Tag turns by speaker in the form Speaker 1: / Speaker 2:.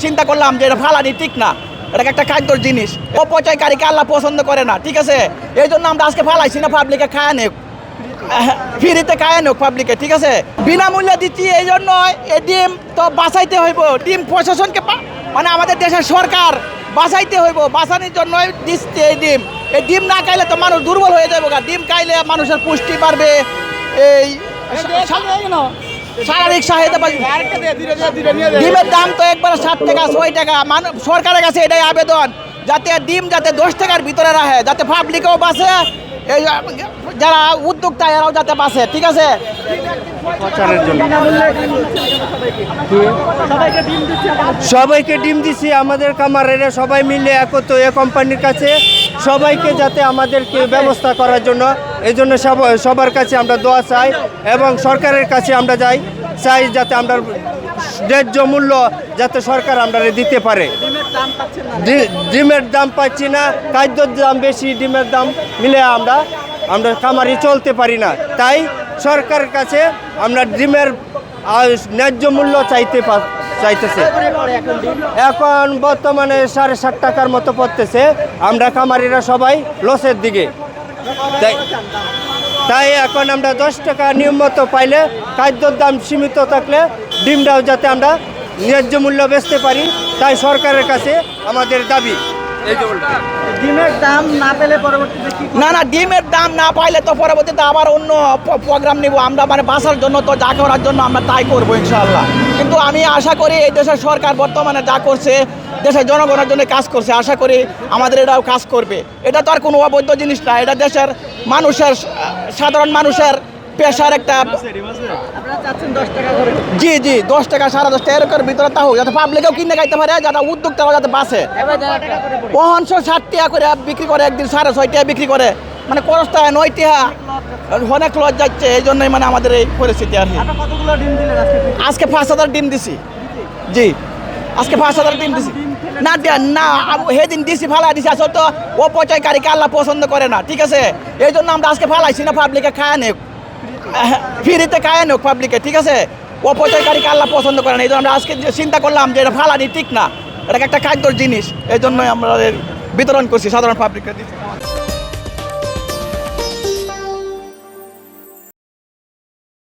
Speaker 1: চিন্তা করলাম যে এটা ফালানি ঠিক না, এটা একটা খাদ্যর জিনিস, অপচয়কারীকে আল্লাহ পছন্দ করে না, ঠিক আছে। এই জন্য আমরা আজকে ফালাইছি না, পাবলিকে খায় নেক, ফ্রিতে খায় নেক পাবলিকে, ঠিক আছে। বিনামূল্যে দিচ্ছি এই জন্য এই ডিম তো বাঁচাইতে হইব, ডিম প্রশাসনকে মানে আমাদের দেশের সরকার বাঁচাইতে হইব, বাঁচানোর জন্যই দিচ্ছে এই ডিম না খাইলে তো মানুষ দুর্বল হয়ে যাবে, ডিম খাইলে মানুষের পুষ্টি বাড়বে, এই শারীরিক চাহিদা ডিমের দাম তো একবারে 7 টাকা 6 টাকা, সরকারের কাছে এটাই আবেদন যাতে ডিম যাতে 10 টাকার ভিতরে রাখে, যাতে পাবলিকও বাঁচে, এই যারা উদ্যোক্তা এরাও যাতে বাঁচে, ঠিক আছে।
Speaker 2: সবাইকে ডিম দিচ্ছি, আমাদের কামারেরা সবাই মিলে একত্র এ কোম্পানির কাছে সবাইকে যাতে আমাদেরকে ব্যবস্থা করার জন্য, এই জন্য সবার কাছে আমরা দোয়া চাই এবং সরকারের কাছে আমরা চাই যাতে আমরা ন্যায্য মূল্য যাতে সরকার আমরা দিতে পারে। ডিমের দাম পাচ্ছি না, খাদ্যের দাম বেশি, ডিমের দাম মিলে আমরা খামারি চলতে পারি না, তাই সরকারের কাছে আমরা ডিমের ন্যায্য মূল্য চাইতেছে। এখন বর্তমানে 7.5 টাকার মতো পড়তেছে, আমরা খামারিরা সবাই লসের দিকে, তাই এখন আমরা 10 টাকা নিয়মিত পাইলে, খাদ্যর দাম সীমিত থাকলে ডিমটাও যাতে আমরা ন্যায্য মূল্য বেচতে পারি, তাই সরকারের কাছে আমাদের দাবি।
Speaker 1: ডিমের দাম না পেলে পরবর্তীতে না ডিমের দাম না পাইলে তো পরবর্তীতে আবার অন্য প্রোগ্রাম নিব আমরা, মানে বাঁচার জন্য তো যা করার জন্য আমরা তাই করবো ইনশাআল্লাহ। কিন্তু আমি আশা করি এই দেশের সরকার বর্তমানে যা করছে, দেশের জনগণের জন্য কাজ করছে, আশা করি আমাদের এটাও কাজ করবে। এটা তো আর কোনো অবৈধ জিনিস না, এটা দেশের মানুষের, সাধারণ মানুষের পেশার একটা। জি 10 টাকা 10.5 টাকা এরকম ভিতরে তা হোক, যাতে পাবলিকেও কিনে খাইতে পারে, যাতে উদ্যোক্তারাও যাতে বাঁচে। 60 টাকা করে বিক্রি করে, একদিন 6.5 টাকা বিক্রি করে, মানে খরচটা 9 টাকা, অনেক লস যাচ্ছে। এই জন্যই মানে আমাদের এই পরিস্থিতি আর কি। আজকে 5,000 ডিম দিছি। জি আজকে 5,000 ডিম দিছি। না সেদিন দিছি ফালাই দিছি, আসলে তো অপচয়কারীকে আল্লাহ পছন্দ করে না, ঠিক আছে। এই জন্য আমরা আজকে ফালাইছি না, পাবলিকে খায় নেক, ফ্রিতে খায় নেক পাবলিকে, ঠিক আছে। অপচয়কারীকে আল্লাহ পছন্দ করে না, এই জন্য আমরা আজকে চিন্তা করলাম যে এটা ফালানি ঠিক না, এটা একটা খাদ্যর জিনিস, এই জন্যই আমরা বিতরণ করছি সাধারণ পাবলিককে দিচ্ছি।